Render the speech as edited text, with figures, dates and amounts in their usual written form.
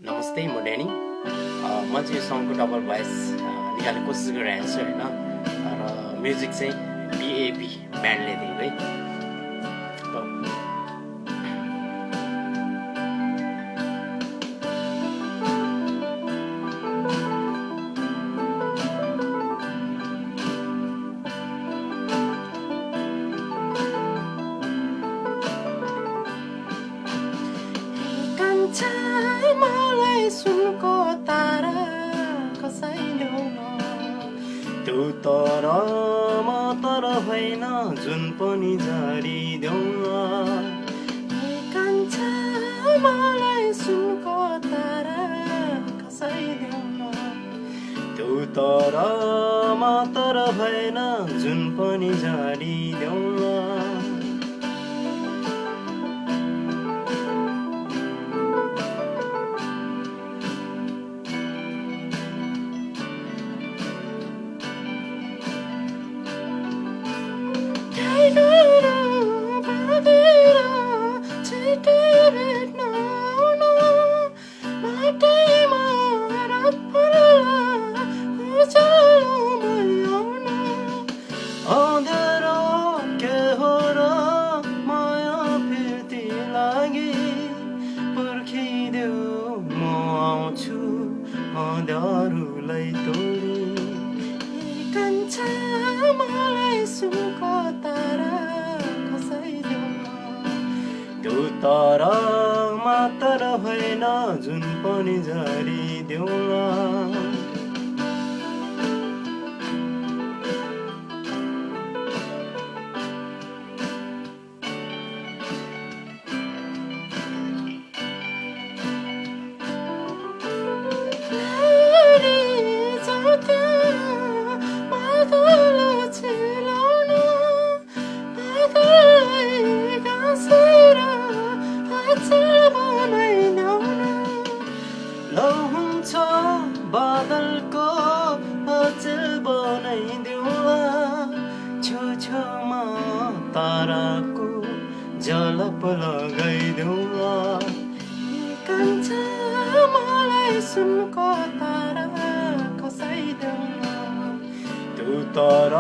नमस्ते म डेनी म चाहिँ यो सङको डबल भोइस निकाल्ने कोसिस गरिरहेको छु होइन र म्युजिक चाहिँ बिएबी ब्यान्डले दिएको है। मलाई सुनको तारा खसाइदेऊ न त्यो तर म तर होइन जुन पनि झारिदेऊ कान्छा मलाई सुनको तारा खसाइदेऊ न त्यो तर म तर होइन जुन पनि झारिदेऊ अँध्यारो के हो र माया फिर्ती लागि पर्खिदेऊ म आउँछु अँध्यारोलाई तोडी कान्छा मलाई सुनको तारा खसाइदेऊ न त्यो तर मात्र होइन जुन पनि झारिदेऊ लौ हुन्छ बादलको अचेल बनाइदेऊला छेउछेउमा ताराको झलप लगाइदेऊला कान्छा मलाई सुनको तारा खसाइदेऊ न त्यो तर